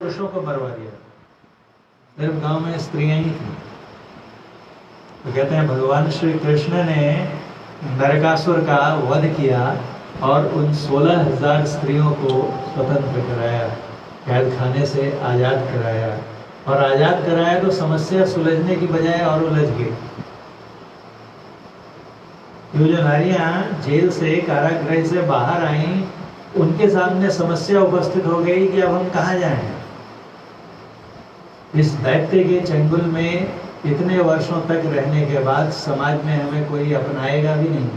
पुरुषों को मरवा दिया, सिर्फ गांव में स्त्रियां ही थी। तो कहते हैं भगवान श्री कृष्ण ने नरकासुर का वध किया और उन 16,000 स्त्रियों को स्वतंत्र कराया, कैद खाने से आजाद कराया। और आजाद कराया तो समस्या सुलझने की बजाय और उलझ गई। ये जो नारियां जेल से, कारागृह से बाहर आई, उनके सामने समस्या उपस्थित हो गई कि अब हम कहाँ जाएं। इस दैत्य के चंगुल में इतने वर्षों तक रहने के बाद समाज में हमें कोई अपनाएगा भी नहीं,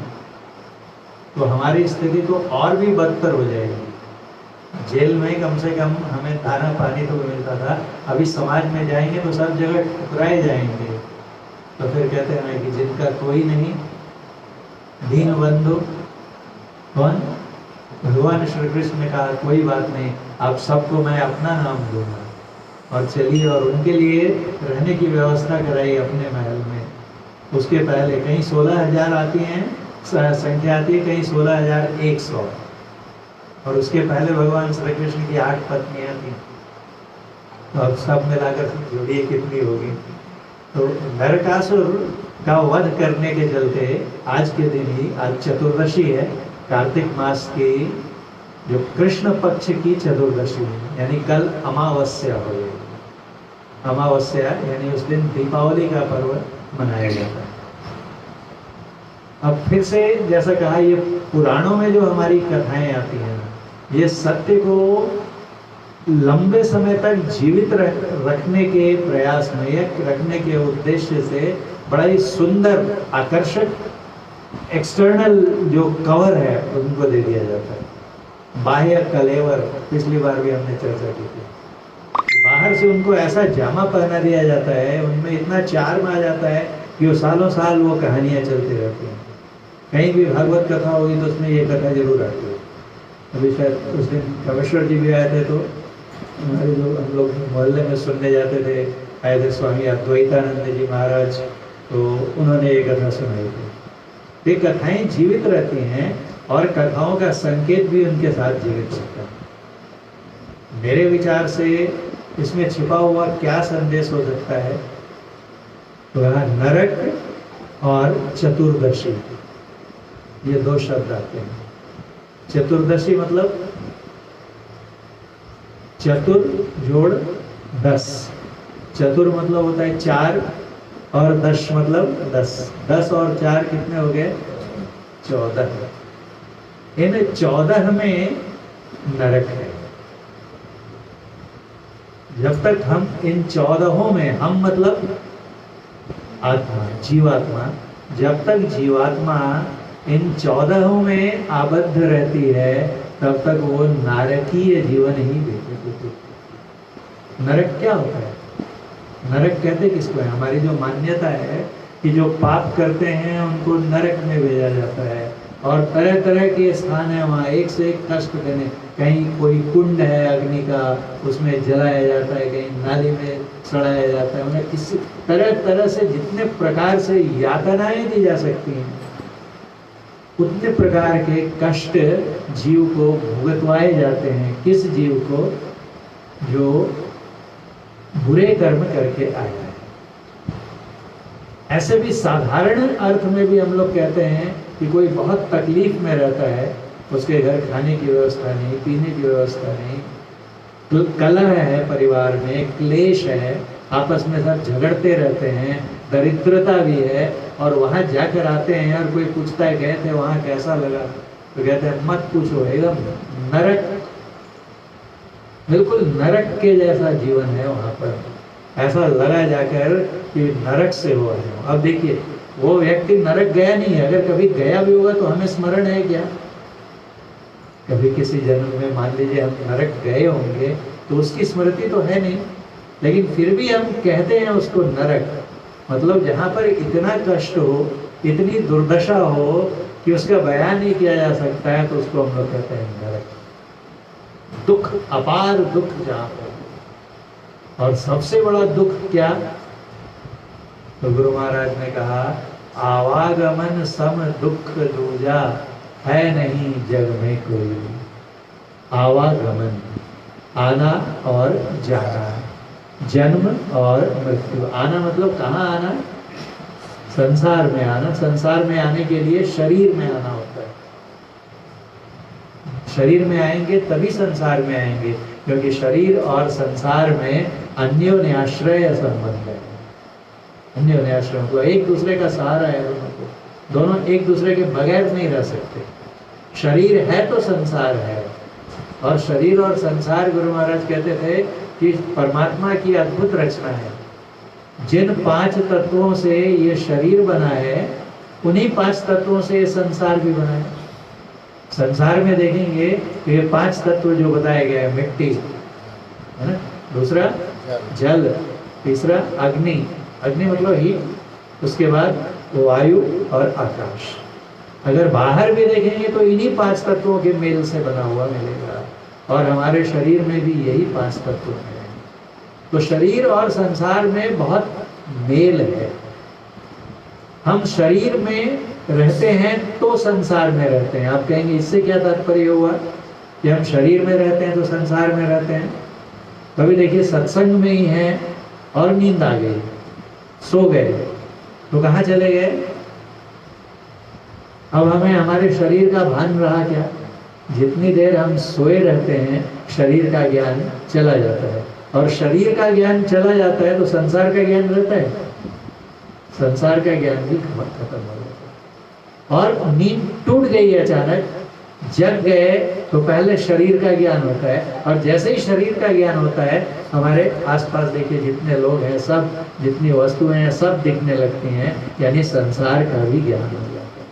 तो हमारी स्थिति तो और भी बदतर हो जाएगी। जेल में कम से कम हमें खाना पानी तो मिलता था, अभी समाज में जाएंगे तो सब जगह ठुकराए जाएंगे। तो फिर कहते हैं कि जिनका कोई नहीं, दीन बंधु कौन? भगवान श्री कृष्ण ने कहा कोई बात नहीं, आप सबको मैं अपना नाम दूंगा। और चलिए और उनके लिए रहने की व्यवस्था कराई अपने महल में। उसके पहले कहीं 16,000 आती हैं संख्या आती है, कहीं 16,100। और उसके पहले भगवान श्री कृष्ण की 8 पत्नियां थी। तो अब सब मिलाकर जोड़िए कितनी होगी। तो नरकासुर का वध करने के चलते आज के दिन ही, आज चतुर्दशी है, कार्तिक मास की जो कृष्ण पक्ष की चतुर्दशी है, यानी कल अमावस्या हो गई। अमावस्या यानी उस दिन दीपावली का पर्व मनाया जाता है। अब फिर से जैसा कहा, ये पुराणों में जो हमारी कथाएं आती हैं, ये सत्य को लंबे समय तक जीवित रखने के प्रयास में या रखने के उद्देश्य से बड़ा ही सुंदर, आकर्षक एक्सटर्नल जो कवर है उनको दे दिया जाता है। बाह्य कलेवर, पिछली बार भी हमने चर्चा की थी। बाहर से उनको ऐसा जामा पहना दिया जाता है, उनमें इतना चार्म आ जाता है कि वो सालों साल वो कहानियां चलती रहती हैं। कहीं भी भागवत कथा होगी तो उसमें ये कथा जरूर आती है। अभी शायद उस दिन कामेश्वर जी भी आए थे, तो हमारे जो हम लोग मोहल्ले में सुनने जाते थे, आए थे स्वामी अद्वैतानंद जी महाराज, तो उन्होंने ये कथा सुनाई थी। ये कथाएं जीवित रहती हैं और कथाओं का संकेत भी उनके साथ जीवित रहता है। मेरे विचार से इसमें छिपा हुआ क्या संदेश हो सकता है? तो यहाँ नरक और चतुर्दशी, ये 2 शब्द आते हैं। चतुर्दशी मतलब चतुर जोड़ 10। चतुर मतलब होता है 4 और 10 मतलब 10। 10 और 4 कितने हो गए? 14। इन 14 में नरक है। जब तक हम इन 14 में, हम मतलब आत्मा, जीवात्मा, जब तक जीवात्मा इन 14 में आबद्ध रहती है, तब तक वो नारकीय जीवन ही बीतती। नरक क्या होता है? नरक कहते किसको है? हमारी जो मान्यता है कि जो पाप करते हैं उनको नरक में भेजा जाता है, और तरह तरह के स्थान है वहाँ, एक से एक कष्ट देने। कहीं कोई कुंड है अग्नि का, उसमें जलाया जाता है, कहीं नाली में सड़ाया जाता है। उन्हें किसी तरह तरह से जितने प्रकार से यातनाएं दी जा सकती हैं, उतने प्रकार के कष्ट जीव को भुगतवाए जाते हैं। किस जीव को? जो बुरे कर्म करके आया है। ऐसे भी साधारण अर्थ में भी हम लोग कहते हैं कि कोई बहुत तकलीफ में रहता है, उसके घर खाने की व्यवस्था नहीं, पीने की व्यवस्था नहीं, तो कलह है परिवार में, क्लेश है, आपस में सब झगड़ते रहते हैं, दरिद्रता भी है, और वहाँ जाकर आते हैं और कोई पूछता है गए थे वहाँ कैसा लगा, तो कहते हैं मत पूछो, एकदम नरक, बिल्कुल नरक के जैसा जीवन है वहाँ पर। ऐसा लगा जाकर कि नरक से हो रहे हो। अब देखिए, वो व्यक्ति नरक गया नहीं है, अगर कभी गया भी होगा तो हमें स्मरण है क्या? कभी किसी जन्म में मान लीजिए हम नरक गए होंगे तो उसकी स्मृति तो है नहीं, लेकिन फिर भी हम कहते हैं उसको नरक। मतलब जहाँ पर इतना कष्ट हो, इतनी दुर्दशा हो कि उसका बयान नहीं किया जा सकता है, तो उसको हम लोग कहते हैं नरक। दुख, अपार दुख जहाँ पर। और सबसे बड़ा दुख क्या? तो गुरु महाराज ने कहा, आवागमन सम दुख दूजा है नहीं जग में कोई। आवागमन, आना और जाना, जन्म और मृत्यु। आना मतलब कहाँ आना? संसार में आना। संसार में आने के लिए शरीर में आना होता है। शरीर में आएंगे तभी संसार में आएंगे, क्योंकि शरीर और संसार में अन्योन्याश्रय संबंध है। अन्योन्याश्रय मतलब एक दूसरे का सहारा है दोनों को, दोनों एक दूसरे के बगैर नहीं रह सकते। शरीर है तो संसार है, और शरीर और संसार गुरु महाराज कहते थे कि परमात्मा की अद्भुत रचना है। जिन 5 तत्वों से ये शरीर बना है, उन्हीं 5 तत्वों से ये संसार भी बना है। संसार में देखेंगे तो ये 5 तत्व जो बताए गए हैं, मिट्टी है ना, दूसरा जल, तीसरा अग्नि, अग्नि मतलब हीट, उसके बाद वायु और आकाश। अगर बाहर भी देखेंगे तो इन्हीं 5 तत्वों के मेल से बना हुआ मिलेगा, और हमारे शरीर में भी यही 5 तत्व हैं। तो शरीर और संसार में बहुत मेल है। हम शरीर में रहते हैं तो संसार में रहते हैं। आप कहेंगे इससे क्या तात्पर्य हुआ कि हम शरीर में रहते हैं तो संसार में रहते हैं? कभी देखिए सत्संग में ही हैं और नींद आ गई, सो गए, तो कहाँ चले गए? अब हमें हमारे शरीर का भान रहा क्या? जितनी देर हम सोए रहते हैं शरीर का ज्ञान चला जाता है, और शरीर का ज्ञान चला जाता है तो संसार का ज्ञान रहता है, संसार का ज्ञान भी खत्म हो जाता है। और नींद टूट गई अचानक, जग गए तो पहले शरीर का ज्ञान होता है, और जैसे ही शरीर का ज्ञान होता है हमारे आसपास देखिए जितने लोग हैं, सब जितनी वस्तुएं हैं सब दिखने लगती हैं, यानी संसार का भी ज्ञान हो जाता है।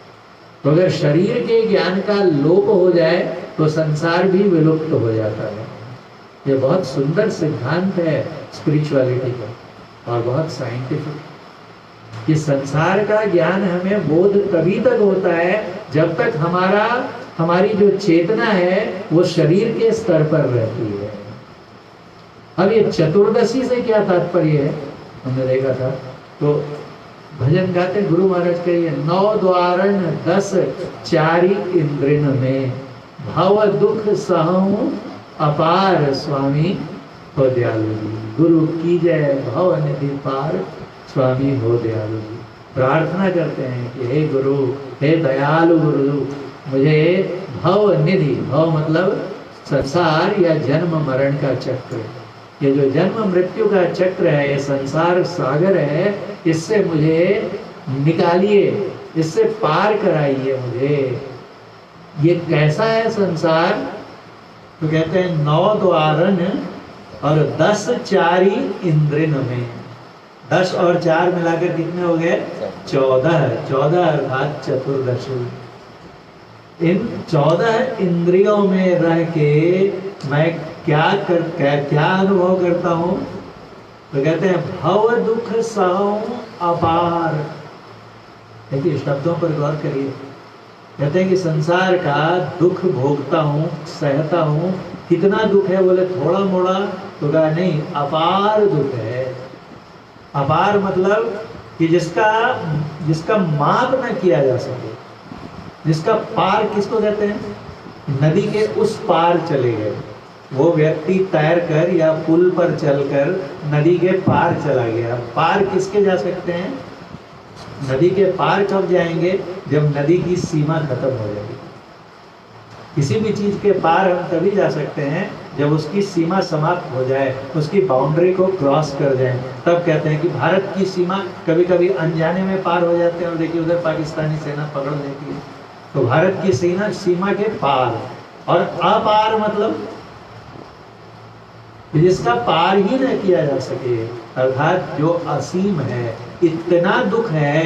तो अगर शरीर के ज्ञान का लोप हो जाए तो संसार भी विलुप्त हो जाता है। ये बहुत सुंदर सिद्धांत है स्पिरिचुअलिटी का, और बहुत साइंटिफिक, कि संसार का ज्ञान हमें बोध तभी तक होता है जब तक हमारी जो चेतना है वो शरीर के स्तर पर रहती है। अब ये चतुर्दशी से क्या तात्पर्य है, हमने देखा था, तो भजन गाते गुरु महाराज कहिए, 9 द्वारन 10 चारी इंद्रिन में, भव दुख सहूं अपार स्वामी हो दयालु जी। गुरु की जय भव निधि पार स्वामी हो दयालु जी। प्रार्थना करते हैं कि हे गुरु, हे दयालु गुरु, मुझे भव निधि, भव मतलब संसार या जन्म मरण का चक्र, ये जो जन्म मृत्यु का चक्र है, ये संसार सागर है, इससे मुझे निकालिए, इससे पार कराइए मुझे। ये कैसा है संसार? तो कहते हैं 9 द्वारन और 10 चारी इंद्रिन में। 10 और 4 मिलाकर कितने हो गए? 14। 14 अर्थात चतुर्दशी। इन 14 इंद्रियों में रह के मैं क्या अनुभव करता हूँ? तो कहते हैं भव दुख सहूं अपार। देखिए शब्दों पर गौर करिए। कहते हैं कि संसार का दुख भोगता हूँ, सहता हूँ। कितना दुख है? बोले थोड़ा मोड़ा, तो कहा नहीं, अपार दुख है। अपार मतलब कि जिसका माप न किया जा सके, जिसका पार किसको कहते हैं? नदी के उस पार चले गए, वो व्यक्ति तैर कर या पुल पर चलकर नदी के पार चला गया। पार किसके जा सकते हैं? नदी के पार कब जाएंगे? जब नदी की सीमा खत्म हो जाएगी। किसी भी चीज के पार हम तभी जा सकते हैं जब उसकी सीमा समाप्त हो जाए, उसकी बाउंड्री को क्रॉस कर जाए, तब कहते हैं कि भारत की सीमा कभी कभी अनजाने में पार हो जाते हैं, और देखिए उधर पाकिस्तानी सेना पकड़ लेती है। तो भारत की सीमा के पार। और अपार मतलब जिसका पार ही न किया जा सके, अर्थात जो असीम है। इतना दुख है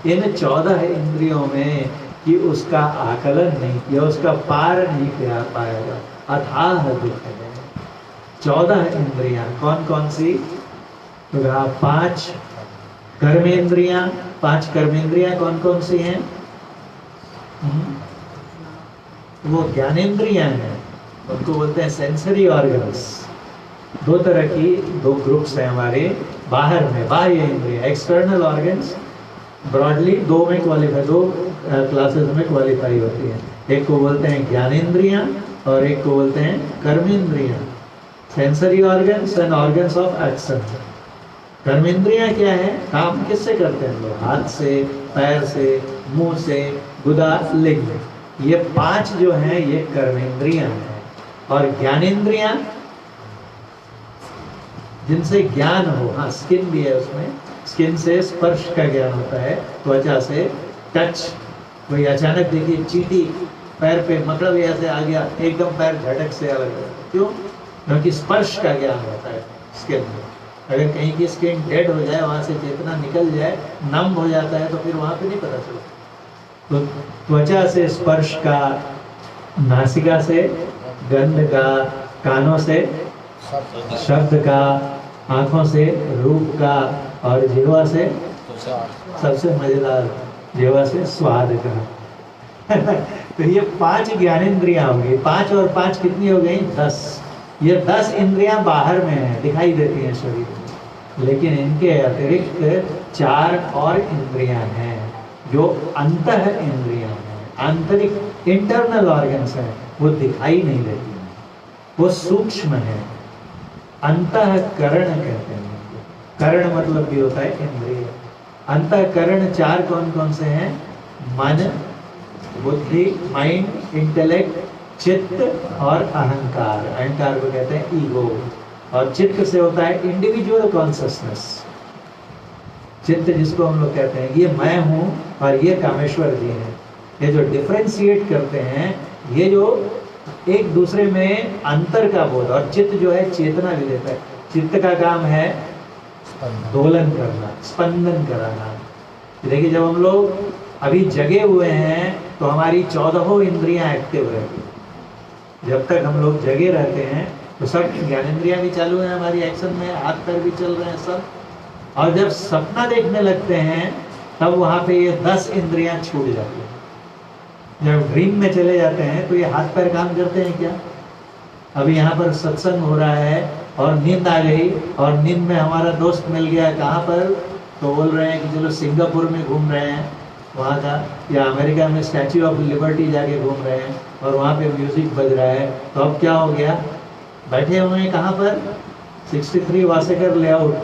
इन 14 इंद्रियों में कि उसका आकलन नहीं किया, उसका पार नहीं किया पाएगा। अथाह दुख है। 14 इंद्रियां कौन कौन सी? तो 5 कर्मेंद्रियां। 5 कर्मेंद्रियां कौन कौन सी हैं? वो ज्ञानेंद्रियां हैं, उनको बोलते हैं सेंसरी ऑर्गन्स। 2 तरह की 2 ग्रुप्स हैं हमारे बाहर में, बाह्य इंद्रिय, एक्सटर्नल ऑर्गन्स। ब्रॉडली 2 में क्वालिफाई, 2 क्लासेस में क्वालिफाई होती हैं। एक को बोलते हैं ज्ञानेंद्रियां और एक को बोलते हैं कर्मेंद्रियां। Sensory organs and organs of action. कर्मेंद्रियां क्या है? काम किससे करते हैं लोग? हाथ से, पैर से, मुंह से, गुदा, लिंग। ये 5 जो हैं ये कर्मेंद्रियां हैं। और ज्ञानेंद्रियां जिनसे ज्ञान हो, हाँ स्किन भी है उसमें, स्किन से स्पर्श का ज्ञान होता है, त्वचा से टच। कोई अचानक देखिए चींटी पैर पे मतलब ऐसे आ गया, एकदम पैर झटक से अलग हो, क्यों? क्योंकि स्पर्श का ज्ञान होता है स्किन में। अगर कहीं की स्किन डेड हो जाए, वहां से चेतना निकल जाए, नम हो जाता है, तो फिर वहां पे नहीं पता चलता। तो त्वचा से स्पर्श का, नासिका से गंध का, कानों से शब्द का, आंखों से रूप का, और जिह्वा से सबसे मजेदार, जिह्वा से स्वाद का। तो ये 5 ज्ञानेंद्रियां होंगी। 5 और 5 कितनी हो गई? 10। ये 10 इंद्रियां बाहर में हैं, दिखाई देती हैं शरीर में, लेकिन इनके अतिरिक्त 4 और इंद्रियां हैं जो अंतः इंद्रियां हैं, आंतरिक इंटरनल ऑर्गन्स हैं, वो दिखाई नहीं देती हैं, वो सूक्ष्म है। अंतःकरण कहते हैं। करण मतलब भी होता है इंद्रिय। अंतःकरण 4 कौन कौन से हैं? मन, बुद्धि, माइंड, इंटेलेक्ट, चित्त और अहंकार। अहंकार को कहते हैं ईगो। और चित्त से होता है इंडिविजुअल कॉन्शियसनेस। चित्त जिसको हम लोग कहते हैं, ये मैं हूँ और ये कामेश्वर जी हैं। ये जो डिफरेंशिएट करते हैं, ये जो एक दूसरे में अंतर का बोध। और चित्त जो है चेतना भी देता है। चित्त का काम है दोलन करना, स्पंदन कराना। देखिए जब हम लोग अभी जगे हुए हैं तो हमारी 14 इंद्रियां एक्टिव रहती हैं। जब तक हम लोग जगे रहते हैं तो सब ज्ञानेंद्रियां भी चालू हैं हमारी एक्शन में, हाथ पैर भी चल रहे हैं सब। और जब सपना देखने लगते हैं तब वहां पे ये 10 इंद्रियां छूट जाती हैं। जब ड्रीम में चले जाते हैं तो ये हाथ पैर काम करते हैं क्या? अभी यहाँ पर सत्संग हो रहा है और नींद आ गई, और नींद में हमारा दोस्त मिल गया कहाँ पर, तो बोल रहे हैं कि चलो सिंगापुर में घूम रहे हैं वहाँ का, या अमेरिका में स्टैच्यू ऑफ लिबर्टी जाके घूम रहे हैं और वहाँ पे म्यूजिक बज रहा है। तो अब क्या हो गया? बैठे हुए हैं कहाँ पर? 63 वासेकर लेआउट,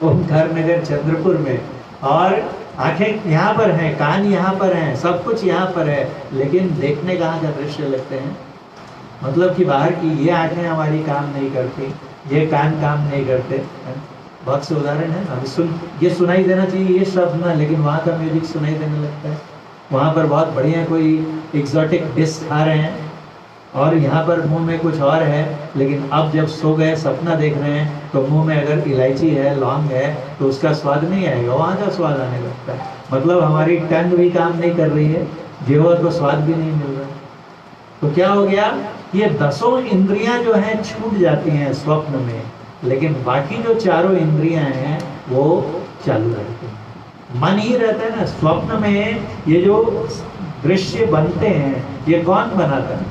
ओमकार नगर, चंद्रपुर में, और आंखें यहाँ पर हैं, कान यहाँ पर हैं, सब कुछ यहाँ पर है, लेकिन देखने कहाँ का दृश्य लगते हैं। मतलब कि बाहर की ये आंखें हमारी काम नहीं करती, ये कान काम नहीं करते। बहुत से उदाहरण है ना। ये सुनाई देना चाहिए ये शब्द ना, लेकिन वहाँ का म्यूजिक सुनाई देने लगता है। वहाँ पर बहुत बढ़िया कोई एक्सोटिक डिश खा रहे हैं और यहाँ पर मुंह में कुछ और है, लेकिन अब जब सो गए सपना देख रहे हैं तो मुंह में अगर इलायची है, लौंग है, तो उसका स्वाद नहीं आएगा, वहाँ का स्वाद आने लगता है। मतलब हमारी टंग भी काम नहीं कर रही है, जीवा को स्वाद भी नहीं मिल रहा। तो क्या हो गया? ये 10 इंद्रियां जो हैं छूट जाती हैं स्वप्न में, लेकिन बाकी जो 4 इंद्रियां हैं वो चालू रहती हैं। मन ही रहता है ना स्वप्न में। ये जो दृश्य बनते हैं ये कौन बनाता है?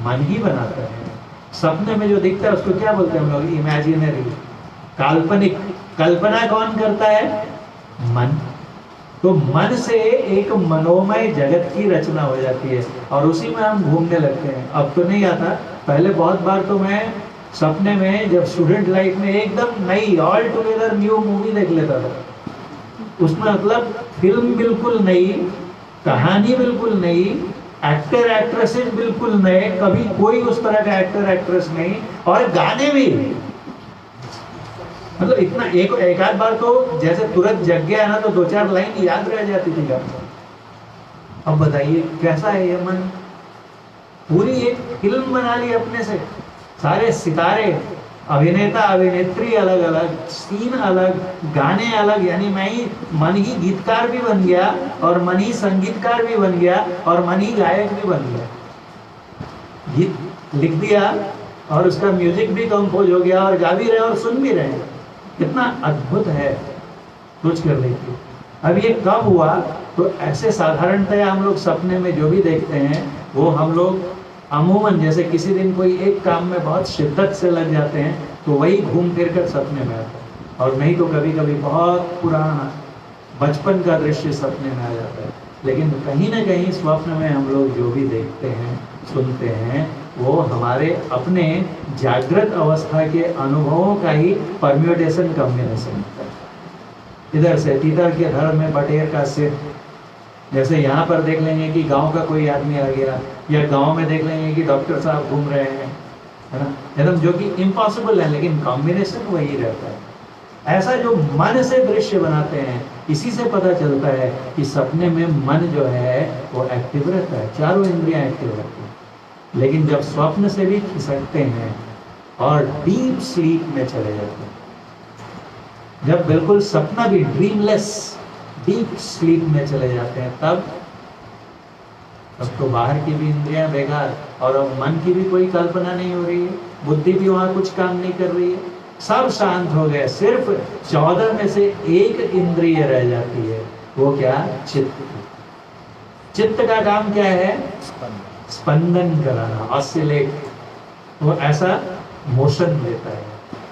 मन ही बनाता है। सपने में जो दिखता है उसको क्या बोलते हैं हम लोग? इमेजिनरी, काल्पनिक। कल्पना कौन करता है? मन। तो मन से एक मनोमय जगत की रचना हो जाती है और उसी में हम घूमने लगते हैं। अब तो नहीं आता, पहले बहुत बार तो मैं सपने में जब स्टूडेंट लाइफ में एकदम नई ऑल टुगेदर न्यू मूवी देख लेता था। उसमें मतलब फिल्म बिल्कुल नई, कहानी बिल्कुल नई, एक्टर एक्ट्रेसेस बिल्कुल नए, कभी कोई उस तरह का एक्टर एक्ट्रेस नहीं, और गाने भी मतलब इतना एक आध बार तो जैसे तुरंत जग गया ना तो 2-4 लाइन याद रह जाती थी गाने। अब बताइए कैसा है ये मन? पूरी एक फिल्म बना ली अपने से, सारे सितारे, अभिनेता अभिनेत्री अलग अलग, सीन अलग, गाने अलग, यानी मन ही गीतकार भी बन गया और मन ही संगीतकार भी बन गया और मन ही गायक भी बन गया। गीत लिख दिया और उसका म्यूजिक भी कंपोज हो गया और गा भी रहे और सुन भी रहे। कितना अद्भुत है, सोच कर देखिए। अब ये कब हुआ? तो ऐसे साधारणतया हम लोग सपने में जो भी देखते हैं वो हम लोग अमूमन जैसे किसी दिन कोई एक काम में बहुत शिद्दत से लग जाते हैं तो वही घूम फिर कर सपने में आता है, और नहीं तो कभी कभी बहुत पुराना बचपन का दृश्य सपने में आ जाता है। लेकिन कहीं ना कहीं स्वप्न में हम लोग जो भी देखते हैं सुनते हैं वो हमारे अपने जागृत अवस्था के अनुभवों का ही परम्यूटेशन कॉम्बिनेशन होता है। इधर से तीतर के धड़ में बटेर का सिर, जैसे यहाँ पर देख लेंगे कि गांव का कोई आदमी आ गया, या गांव में देख लेंगे कि डॉक्टर साहब घूम रहे हैं, है ना, एकदम, जो कि इम्पॉसिबल है, लेकिन कॉम्बिनेशन वही रहता है। ऐसा जो मन से दृश्य बनाते हैं, इसी से पता चलता है कि सपने में मन जो है वो एक्टिव रहता है, चारों इंद्रियां एक्टिव रहती हैं। लेकिन जब स्वप्न से भी खिसकते हैं और डीप स्लीप में चले जाते हैं, जब बिल्कुल सपना भी ड्रीमलेस डीप स्लीप में चले जाते हैं, तब तो बाहर की भी इंद्रियां बेकार, और अब मन की भी कोई कल्पना नहीं हो रही है, बुद्धि भी वहां कुछ काम नहीं कर रही है, सब शांत हो गए। सिर्फ 14 में से एक इंद्रिय रह जाती है, वो क्या? चित्त। चित्त का काम क्या है? स्पंदन कराना, ऑसिलेट, वो ऐसा मोशन देता है।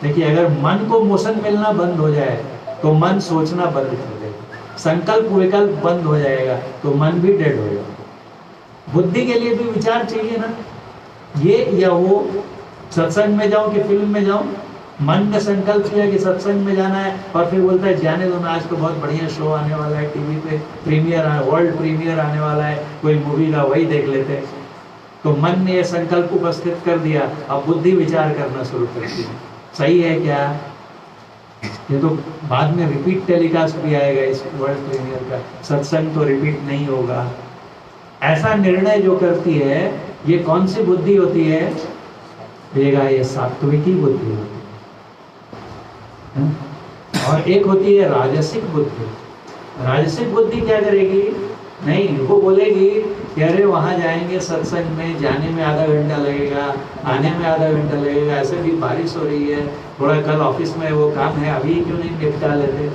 देखिए, अगर मन को मोशन मिलना बंद हो जाए तो मन सोचना बंद कर देगा, संकल्प विकल्प बंद हो जाएगा तो मन भी डेड हो जाएगा। बुद्धि के लिए भी विचार चाहिए ना, ये या वो, सत्संग में जाऊं कि फिल्म में जाऊं। मन ने संकल्प किया कि सत्संग में जाना है, और फिर बोलता है जाने दो ना, आज तो बहुत बढ़िया शो आने वाला है, टीवी पे प्रीमियर, वर्ल्ड प्रीमियर आने वाला है कोई मूवी का, वही देख लेते हैं। तो मन ने यह संकल्प उपस्थित कर दिया, अब बुद्धि विचार करना शुरू करती है, सही है क्या? ये तो बाद में रिपीट टेलीकास्ट भी आएगा इस वर्ल्ड प्रीमियर का, सत्संग तो रिपीट नहीं होगा। ऐसा निर्णय जो करती है, ये कौन सी बुद्धि होती है? ये सात्विकी बुद्धि होती है। और एक होती है राजसिक बुद्धि। राजसिक बुद्धि क्या करेगी? नहीं, वो बोलेगी कि अरे वहां जाएंगे सत्संग में, जाने में आधा घंटा लगेगा, आने में आधा घंटा लगेगा, ऐसे भी बारिश हो रही है, थोड़ा कल ऑफिस में वो काम है, अभी क्यों नहीं निपटा लेते,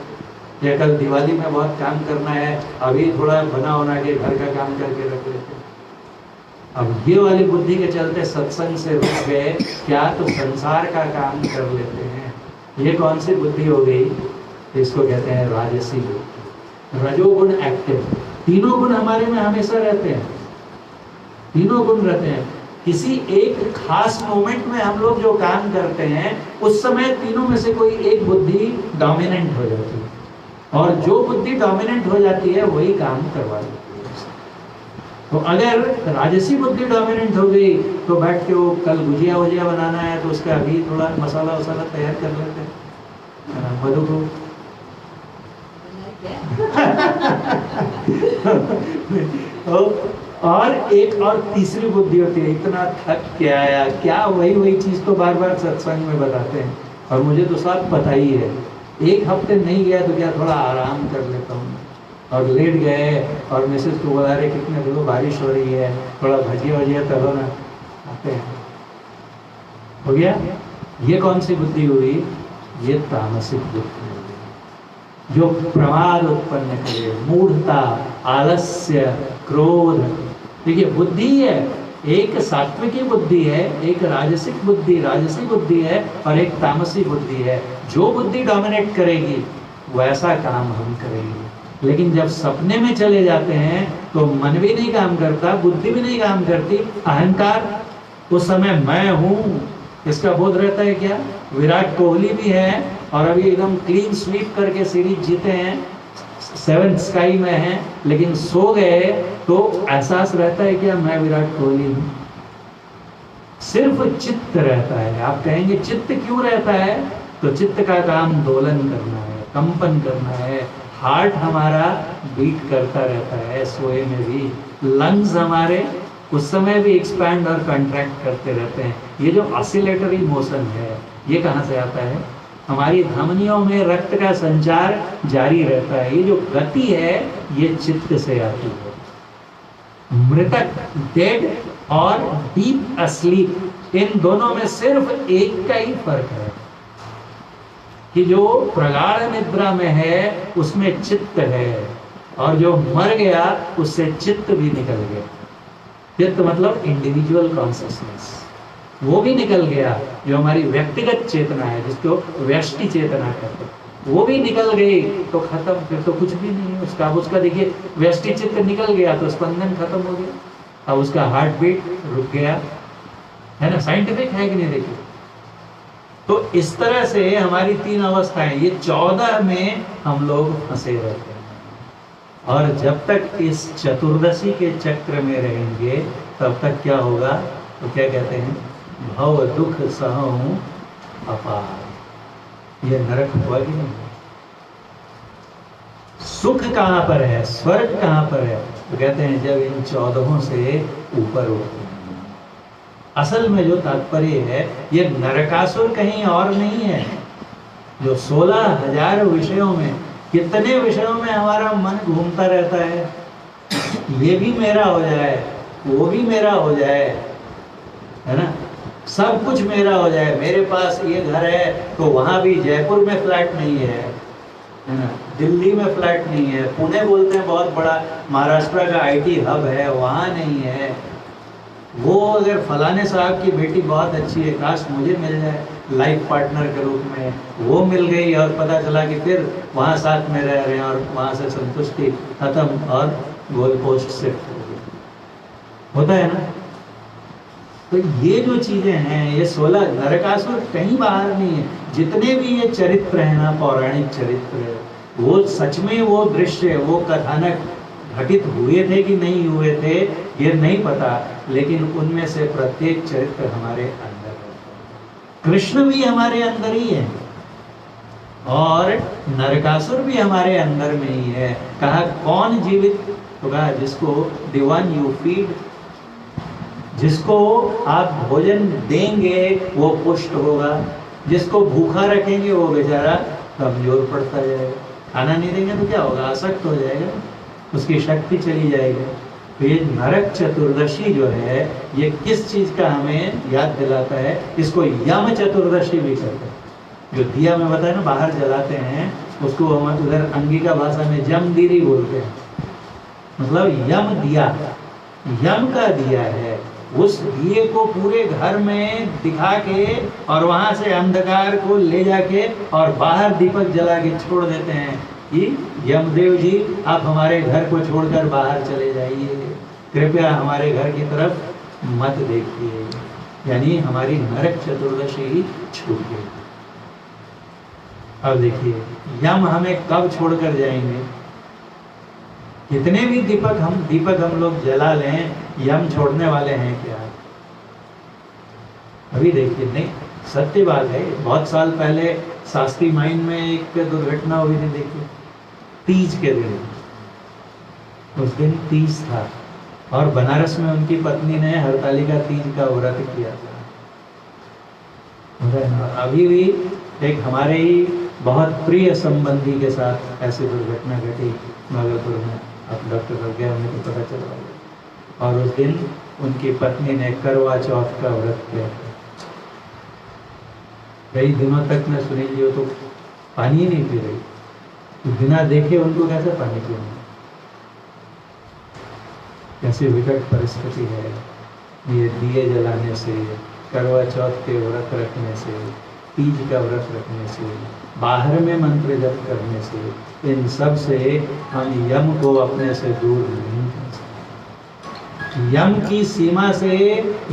या कल दिवाली में बहुत काम करना है, अभी थोड़ा बना होना के घर का काम करके रख लेते। अब ये वाली बुद्धि के चलते सत्संग से रुक गए, क्या तो संसार का काम कर लेते हैं। ये कौन सी बुद्धि हो गई? इसको कहते हैं राजसी बुद्धि। रजोगुण एक्टिव, तीनों गुण हमारे में हमेशा रहते हैं, तीनों गुण रहते हैं। किसी एक खास मोमेंट में हम लोग जो काम करते हैं, उस समय तीनों में से कोई एक बुद्धि डोमिनेंट हो जाती है, और जो बुद्धि डोमिनेंट हो जाती है वही काम करवा देती है। तो अगर राजसी बुद्धि डोमिनेंट हो गई तो बैठ के वो कल गुजिया वुजिया बनाना है तो उसका अभी थोड़ा मसाला वसाला तैयार कर लेते हैं, मधु को और एक और तीसरी बुद्धि होती है, इतना थक के आया, क्या वही चीज तो बार बार सत्संग में बताते हैं, और मुझे तो सब पता ही है, एक हफ्ते नहीं गया तो क्या थोड़ा आराम कर लेता हूँ, और लेट गए और मिसेज को बुला रहे, कितने देखो बारिश हो रही है, थोड़ा भजिया वजिया तलो ना, आते हैं, हो गया। ये कौन सी बुद्धि हुई? ये तामसिक बुद्धि हुई, जो प्रमाद उत्पन्न करे, मूढ़ता, आलस्य, क्रोध। देखिए, बुद्धि है, एक सात्विकी बुद्धि है, एक राजसिक बुद्धि, राजसी बुद्धि है, और एक तामसी बुद्धि है। जो बुद्धि डोमिनेट करेगी वैसा काम हम करेंगे। लेकिन जब सपने में चले जाते हैं तो मन भी नहीं काम करता, बुद्धि भी नहीं काम करती, अहंकार, उस समय मैं हूँ इसका बोध रहता है। क्या विराट कोहली भी है और अभी एकदम क्लीन स्वीप करके सीरीज जीते हैं, 7th स्काई में हैं, लेकिन सो गए तो एहसास रहता है क्या मैं विराट कोहली हूँ? सिर्फ चित्त रहता है। आप कहेंगे चित्त क्यों रहता है? तो चित्त का काम दोलन करना है, कंपन करना है, हार्ट हमारा बीट करता रहता है सोए में भी, लंग्स हमारे उस समय भी एक्सपैंड और कंट्रैक्ट करते रहते हैं। ये जो ऑसिलेटरी मोशन है, ये कहाँ से आता है? हमारी धमनियों में रक्त का संचार जारी रहता है। ये जो गति है ये चित्त से आती है। मृतक, डेड और डीप अस्लीप, इन दोनों में सिर्फ एक का ही फर्क है कि जो प्रगाढ़ निद्रा में है उसमें चित्त है, और जो मर गया उससे चित्त भी निकल गया। चित्त मतलब इंडिविजुअल कॉन्शियसनेस, वो भी निकल गया। जो हमारी व्यक्तिगत चेतना है, जिसको व्यष्टि चेतना कहते हैं, वो भी निकल गई तो खत्म, फिर तो कुछ भी नहीं है उसका। उसका देखिए, व्यष्टि चित्त निकल गया तो स्पंदन खत्म हो गया, अब उसका हार्ट बीट रुक गया, है ना, साइंटिफिक है कि नहीं? देखिए, तो इस तरह से हमारी 3 अवस्थाएं, ये 14 में हम लोग फंसे रहते हैं। और जब तक इस चतुर्दशी के चक्र में रहेंगे तब तक क्या होगा? तो क्या कहते हैं, भव दुख सहऊं अपार। ये नरक हुआ कि नहीं? सुख कहां पर है, स्वर्ग कहां पर है? तो कहते हैं जब इन 14 से ऊपर उठते हैं। असल में जो तात्पर्य है, ये नरकासुर कहीं और नहीं है। जो 16,000 विषयों में, कितने विषयों में हमारा मन घूमता रहता है, ये भी मेरा हो जाए, वो भी मेरा हो जाए, है ना, सब कुछ मेरा हो जाए, मेरे पास ये घर है तो वहां भी जयपुर में फ्लैट नहीं है ना, दिल्ली में फ्लैट नहीं है, पुणे बोलते हैं बहुत बड़ा महाराष्ट्र का आईटी हब है, वहां नहीं है। वो अगर फलाने साहब की बेटी बहुत अच्छी है, काश मुझे मिल जाए लाइफ पार्टनर के रूप में, वो मिल गई और पता चला कि फिर वहाँ साथ में रह रहे हैं और वहाँ से संतुष्टि खत्म और गोल पोस्ट शिफ्ट हो गई, होता है ना। तो ये जो चीजें हैं, ये 16 नरकासुर कहीं बाहर नहीं है। जितने भी ये चरित्र हैं ना, पौराणिक चरित्र, वो सच में वो दृश्य, वो कथानक घटित हुए थे कि नहीं हुए थे ये नहीं पता, लेकिन उनमें से प्रत्येक चरित्र हमारे अंदर है। कृष्ण भी हमारे अंदर ही है और नरकासुर भी हमारे अंदर में ही है। कहा कौन जीवित? तो कहा जिसको द वन यू फीड, जिसको आप भोजन देंगे वो पुष्ट होगा, जिसको भूखा रखेंगे वो बेचारा कमजोर पड़ता जाएगा। खाना नहीं देंगे तो क्या होगा? आसक्त हो जाएगा, उसकी शक्ति चली जाएगी। तो ये नरक चतुर्दशी जो है, ये किस चीज का हमें याद दिलाता है? इसको यम चतुर्दशी भी कहते हैं। जो दिया में बताया ना बाहर जलाते हैं, उसको हम उधर अंगिका भाषा में जमदीरी बोलते हैं, मतलब यम दिया, यम का दिया है। उस दिए को पूरे घर में दिखा के और वहां से अंधकार को ले जाके और बाहर दीपक जला के छोड़ देते हैं कि यमदेव जी आप हमारे घर को छोड़कर बाहर चले जाइए, कृपया हमारे घर की तरफ मत देखिए। यानी हमारी नरक चतुर्दशी छूट गई। अब देखिए यम हमें कब छोड़कर जाएंगे? कितने भी दीपक हम लोग जला लें, यम छोड़ने वाले हैं क्या? अभी देखिए, नहीं, सत्य बात है। बहुत साल पहले शास्त्री माइन में एक दुर्घटना हुई थी, देखिए तीज के दिन, उस दिन तीज था और बनारस में उनकी पत्नी ने हरतालिका तीज का व्रत किया था। अभी भी एक हमारे ही बहुत प्रिय संबंधी के साथ ऐसी दुर्घटना घटी भागलपुर में। अब डॉक्टर लग गया, हमें तो पता चला। और उस दिन उनकी पत्नी ने करवा चौथ का व्रत किया था। कई दिनों तक मैं सुनील जी तो पानी ही नहीं पी रही, तो बिना देखे उनको कैसे पानी पीना? कैसी विकट परिस्थिति है। ये दिए जलाने से, करवा चौथ के व्रत रखने से, तीज का व्रत रखने से, बाहर में मंत्र जप करने से, इन सब से हम यम को अपने से दूर नहीं कर सकते। यम की सीमा से,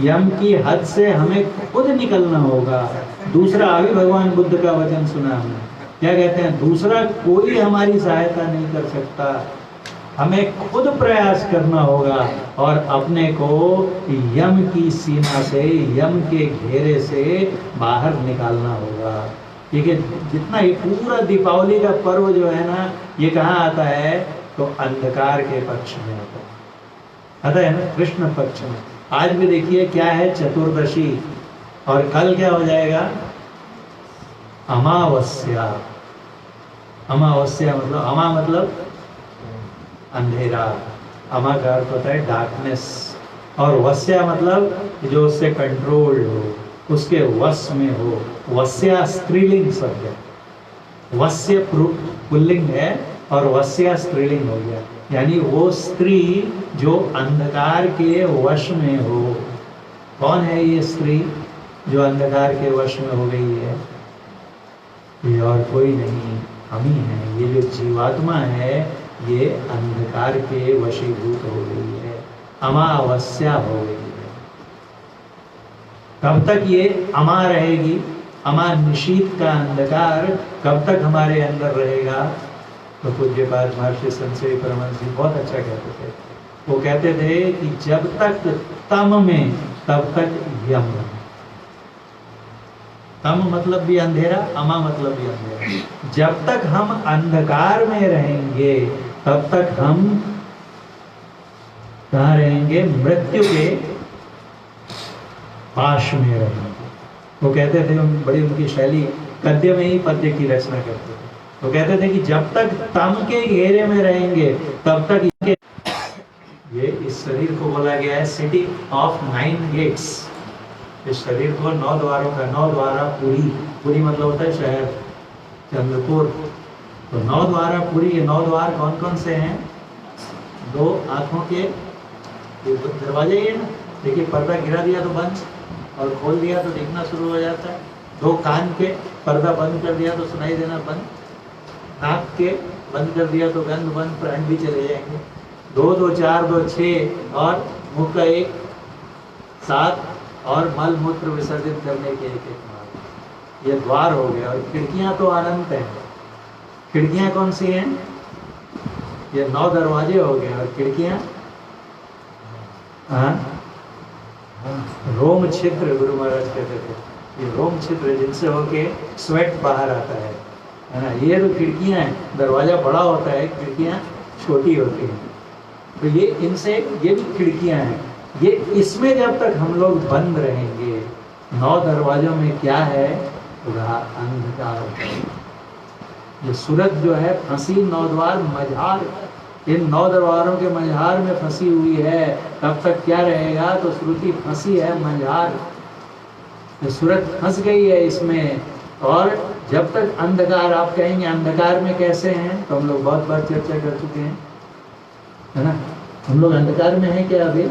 यम की हद से हमें खुद निकलना होगा। दूसरा, अभी भगवान बुद्ध का वचन सुना हमने, क्या कहते हैं? दूसरा कोई हमारी सहायता नहीं कर सकता, हमें खुद प्रयास करना होगा और अपने को यम की सीमा से, यम के घेरे से बाहर निकालना होगा। क्योंकि जितना ये पूरा दीपावली का पर्व जो है ना, ये कहाँ आता है? तो अंधकार के पक्ष में आता है ना, कृष्ण पक्ष में। आज भी देखिए क्या है, चतुर्दशी, और कल क्या हो जाएगा? अमावस्या। अमावस्या मतलब, अमा मतलब अंधेरा, अमा का अर्थ होता है डार्कनेस, और वस्या मतलब जो उससे कंट्रोल्ड हो, उसके वश में हो। वस्या स्त्रीलिंग शब्द है, वस्य पुल्लिंग है और वस्या स्त्रीलिंग हो गया। यानी वो स्त्री जो अंधकार के वश में हो। कौन है ये स्त्री जो अंधकार के वश में हो गई है? ये और कोई नहीं, हम ही हैं। ये जो जीवात्मा है, ये अंधकार के वशीभूत हो गई है, अमावस्या हो गई है। कब तक ये अमा रहेगी, अमा निशीत का अंधकार कब तक हमारे अंदर रहेगा? तो पूज्यपाद महर्षि संशय परमहंस जी बहुत अच्छा कहते थे। वो कहते थे कि जब तक तम में तब तक यम। तम मतलब भी अंधेरा, अमा मतलब भी अंधेरा। जब तक हम अंधकार में रहेंगे तब तक हम कहाँ रहेंगे? मृत्यु के पाश में रहेंगे। वो कहते थे, बड़ी उनकी शैली, गद्य में ही पद्य की रचना करते थे। वो कहते थे कि जब तक तम के घेरे में रहेंगे तब तक ये इस शरीर को बोला गया है सिटी ऑफ 9 गेट्स। इस शरीर को 9 द्वारों का, 9 द्वारा पुरी, पुरी मतलब होता है शहर, चंद्रपुर। तो 9 द्वारा पुरी, ये 9 द्वार कौन कौन से हैं? 2 आंखों के दरवाजे ये ना, देखिए पर्दा गिरा दिया तो बंद, और खोल दिया तो दिखना शुरू हो जाता है। 2 कान के, पर्दा बंद कर दिया तो सुनाई देना बंद। नाक के बंद कर दिया तो गंध बंद, प्राण भी चले जाएंगे। 2 2 4 2 6, और मुख का 1 7, और मल मूत्र विसर्जित करने के 1 मार्ग। ये द्वार हो गया। और खिड़कियां तो अनंत हैं। खिड़कियां कौन सी हैं? ये 9 दरवाजे हो गए। और खिड़कियां रोम छिद्र, गुरु महाराज कहते थे, ये रोम छिद्र जिनसे होके स्वेट बाहर आता है ना। ये तो खिड़कियां हैं। दरवाजा बड़ा होता है, खिड़कियां छोटी होती हैं। तो ये इनसे, ये भी खिड़कियां हैं। ये इसमें जब तक हम लोग बंद रहेंगे, 9 दरवाजों में क्या है? पूरा अंधकार। ये सूरत जो है फंसी 9 द्वार मझार, इन 9 दरबारों के मझार में फंसी हुई है। तब तक क्या रहेगा? तो श्रुति फंसी है मझार, सूरत फंस गई है इसमें। और जब तक अंधकार, आप कहेंगे अंधकार में कैसे हैं? तो हम लोग बहुत बार चर्चा कर चुके हैं, है ना। हम लोग अंधकार में हैं क्या? अभी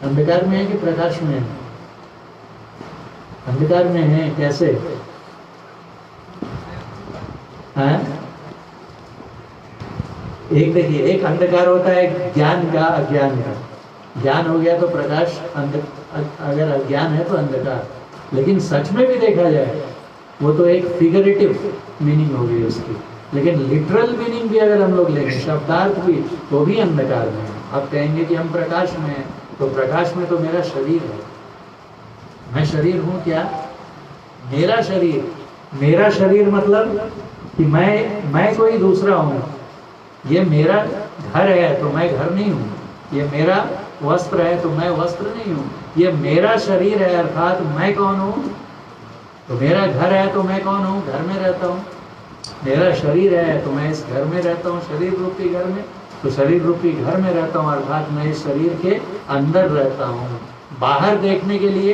अंधकार में है कि प्रकाश में है? अंधकार में है। कैसे है? एक देखिए, एक अंधकार होता है ज्ञान का, अज्ञान का। ज्ञान हो गया तो प्रकाश, अगर अज्ञान है तो अंधकार। लेकिन सच में भी देखा जाए वो तो एक फिगरेटिव मीनिंग हो गई उसकी। लेकिन लिटरल मीनिंग भी अगर हम लोग लेंगे, शब्दार्थ भी, तो भी अंधकार में है। आप कहेंगे कि हम प्रकाश में हैं, तो प्रकाश में तो मेरा शरीर है। मैं शरीर हूँ क्या? मेरा शरीर, मेरा शरीर मतलब कि मैं कोई दूसरा हूँ। ये मेरा घर है तो मैं घर नहीं हूँ। ये मेरा वस्त्र है तो मैं वस्त्र नहीं हूँ। ये मेरा शरीर है, अर्थात मैं कौन हूँ? तो मेरा घर है तो मैं कौन हूँ? घर में रहता हूँ। मेरा शरीर है तो मैं इस घर में रहता हूँ, शरीर रूपी घर में। तो शरीर रूपी घर में रहता हूँ, अर्थात मैं इस शरीर के अंदर रहता हूँ। बाहर देखने के लिए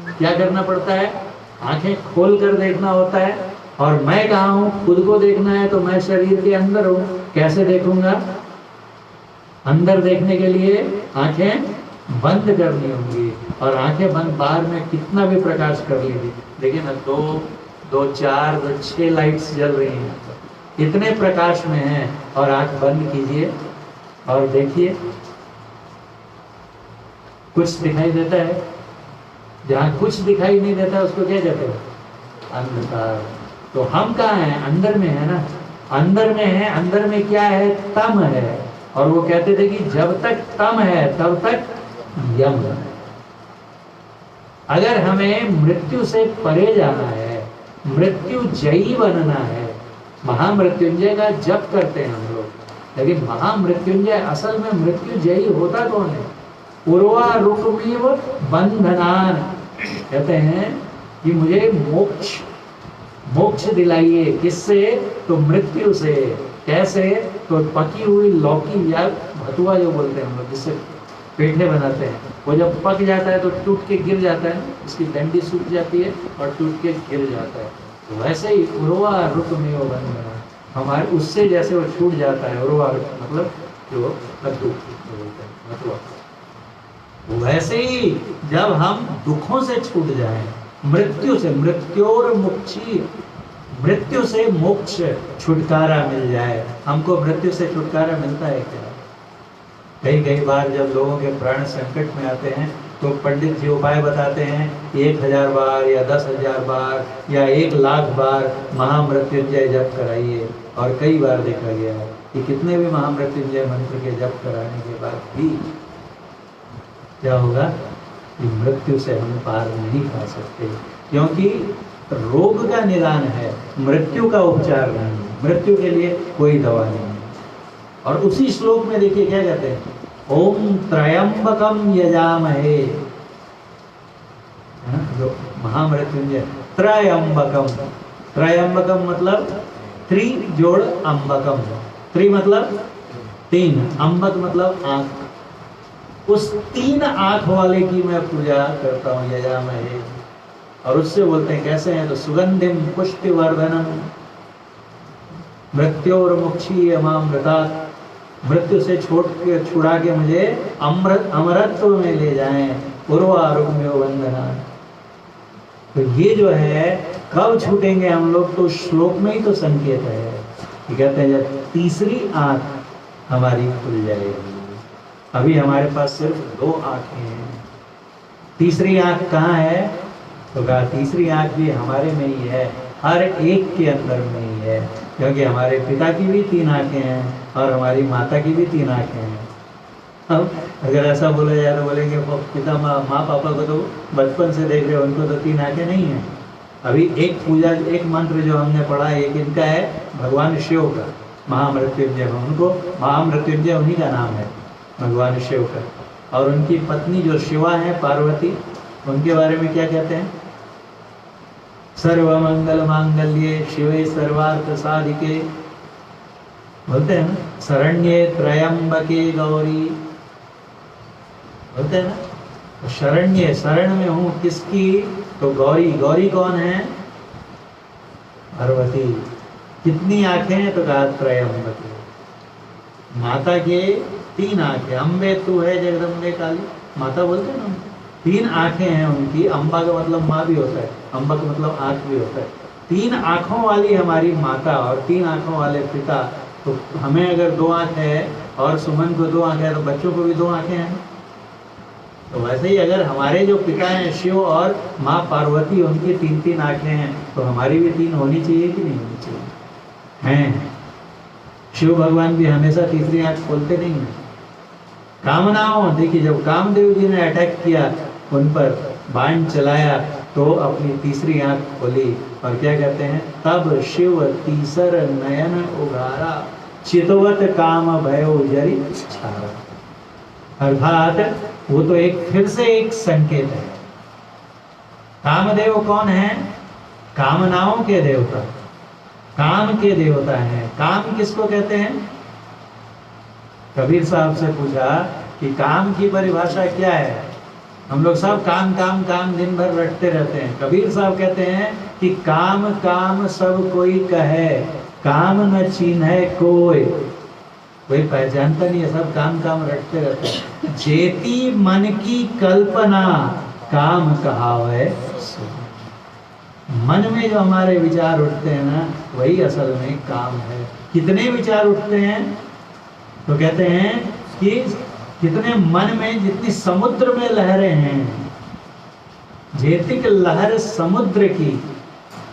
क्या करना पड़ता है? आंखें खोल कर देखना होता है। और मैं कहाँ हूँ? खुद को देखना है तो मैं शरीर के अंदर हूँ। कैसे देखूंगा? अंदर देखने के लिए आंखें बंद करनी होंगी। और आंखें बंद, बाहर में कितना भी प्रकाश कर लीजिए, देखिए ना, 2 2 4 2 6 लाइट्स जल रही हैं, इतने प्रकाश में हैं। और आंख बंद कीजिए और देखिए, कुछ दिखाई देता है? जहाँ कुछ दिखाई नहीं देता उसको क्या कहते हैं? अंधकार। तो हम कहाँ हैं? अंदर में है ना। अंदर में है। अंदर में क्या है? तम है। और वो कहते थे कि जब तक तम है तब तक यम है। अगर हमें मृत्यु से परे जाना है, मृत्यु जयी बनना है, महामृत्युंजय का जप करते हैं हम लोग। लेकिन महामृत्युंजय असल में मृत्यु जयी होता कौन है? उर्वा रुकमीव बंधनान। कहते हैं कि मुझे मोक्ष दिलाइए। किससे? तो मृत्यु से। कैसे? तो पकी हुई लौकी या भतुआ जो बोलते हैं हम लोग, जिससे पेठे बनाते हैं, वो जब पक जाता है तो टूट के गिर जाता है, इसकी डंडी सूख जाती है और टूट के गिर जाता है। तो वैसे ही उर्वा रुकमीव बंधनान, हमारे उससे जैसे वो छूट जाता है। उर्वा मतलब जो कद्दू बोलते हैं, भतुआ। वैसे ही जब हम दुखों से छूट जाएं, मृत्यु से, मृत्योर मुक्ति, मृत्यु से मोक्ष, छुटकारा मिल जाए। हमको मृत्यु से छुटकारा मिलता है क्या? कई बार जब लोगों के प्राण संकट में आते हैं तो पंडित जी उपाय बताते हैं 1000 बार या 10,000 बार या 1,00,000 बार महामृत्युंजय जप कराइए। और कई बार देखा गया है कि कितने भी महामृत्युंजय मंत्र के जप कराने के बाद भी क्या होगा कि मृत्यु से हम पार नहीं पा सकते, क्योंकि रोग का निदान है, मृत्यु का उपचार नहीं है। मृत्यु के लिए कोई दवा नहीं है। और उसी श्लोक में देखिए क्या कहते हैं, ओम त्रयंबकम यजामहे, जो महामृत्युंजय त्रयंबकम, त्रयंबकम मतलब त्रि जोड़ अंबकम, त्रि मतलब 3, अंबक मतलब आंख, उस 3 आंख वाले की मैं पूजा करता हूँ यजामहे। और उससे बोलते हैं कैसे हैं, तो सुगंधिम पुष्टिवर्धनम मृत्योर्मुक्षीयमामृतात्, मृत्यु से छुड़ा के मुझे अमरत्व में ले जाएं, पूर्वारुग्म्यो वंदना। तो ये जो है कब छूटेंगे हम लोग, तो श्लोक में ही तो संकेत है। ये कहते हैं जब तीसरी आंख हमारी खुल जाएगी। अभी हमारे पास सिर्फ 2 आंखें हैं, तीसरी आंख कहाँ है, तो कहा तीसरी आंख भी हमारे में ही है, हर एक के अंदर में ही है, क्योंकि हमारे पिता की भी 3 आंखें हैं और हमारी माता की भी 3 आंखें हैं। अब अगर ऐसा बोला जाए तो बोलेंगे पिता माँ पापा को तो बचपन से देख रहे हो, उनको तो 3 आंखें नहीं हैं। अभी एक पूजा, एक मंत्र जो हमने पढ़ा है, एक इनका है भगवान शिव का महामृत्युंजय, उनको महामृत्युंजय उन्हीं का नाम है, भगवान शिव का। और उनकी पत्नी जो शिवा है पार्वती, उनके बारे में क्या कहते हैं, सर्वमंगल मांगल्ये शिवे सर्वार्थ साधिके, बोलते हैं ना, शरण्ये त्र्यंबके गौरी, बोलते हैं ना। तो शरण्ये, शरण में हूँ किसकी, तो गौरी, गौरी कौन है, पार्वती। कितनी आंखें हैं, तो कहा त्रयंबके, माता के 3 आंखें, अम्बे तू है जगदम्बे काली, माता बोलते हैं ना, 3 आंखें हैं उनकी। अम्बा का मतलब माँ भी होता है, अम्बा का मतलब आंख भी होता है। 3 आंखों वाली हमारी माता और 3 आंखों वाले पिता। तो हमें अगर 2 आंख है और सुमन को 2 आंखें है, तो बच्चों को भी 2 आंखें हैं। तो वैसे ही अगर हमारे जो पिता हैं शिव और माँ पार्वती, उनकी 3-3 आंखें हैं, तो हमारी भी 3 होनी चाहिए कि नहीं होनी चाहिए, हैं। शिव भगवान भी हमेशा तीसरी आंख खोलते नहीं हैं। कामनाओं, देखिए जब कामदेव जी ने अटैक किया, उन पर बाण चलाया, तो अपनी तीसरी आंख खोली और क्या कहते हैं, तब शिव तीसर नयन उगारा, चितवत काम भयो जरी छारा। अर्थात वो तो एक फिर से एक संकेत है। कामदेव कौन है, कामनाओं के देवता, काम के देवता हैं। काम किसको कहते हैं, कबीर साहब से पूछा कि काम की परिभाषा क्या है। हम लोग सब काम काम काम दिन भर रटते रहते हैं। कबीर साहब कहते हैं कि काम काम सब कोई कहे, काम न चिन्हे कोई पहचानता नहीं है, सब काम काम रटते रहते हैं। जेती मन की कल्पना काम कहावे, मन में जो हमारे विचार उठते हैं ना, वही असल में काम है। कितने विचार उठते हैं, तो कहते हैं कि कितने मन में, जितनी समुद्र में लहरें हैं, जेतिक लहर समुद्र की,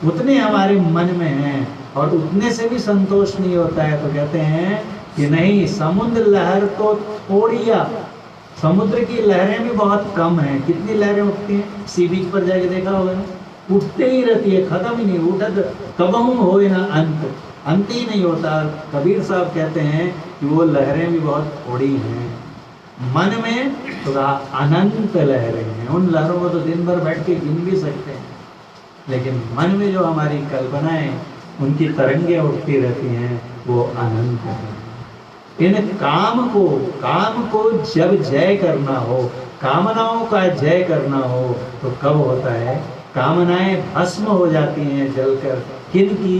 उतने हमारे मन में हैं, और उतने से भी संतोष नहीं होता है। तो कहते हैं कि नहीं, समुद्र लहर तो थोड़िया, समुद्र की लहरें भी बहुत कम हैं। कितनी लहरें उठती हैं, सी बीच पर जाके देखा होगा ना, उठते ही रहती है, खत्म ही नहीं, उठत कबहू होए ना अंत, अंत ही नहीं होता। कबीर साहब कहते हैं कि वो लहरें भी बहुत थोड़ी हैं। मन में तो अनंत लहरें हैं, उन लहरों को तो दिन भर बैठ के गिन भी सकते हैं, लेकिन मन में जो हमारी कल्पनाएं, उनकी तरंगें उठती रहती हैं, वो अनंत हैं। इन काम को जब जय करना हो, कामनाओं का जय करना हो, तो कब होता है, कामनाएं भस्म हो जाती हैं जलकर। किनकी,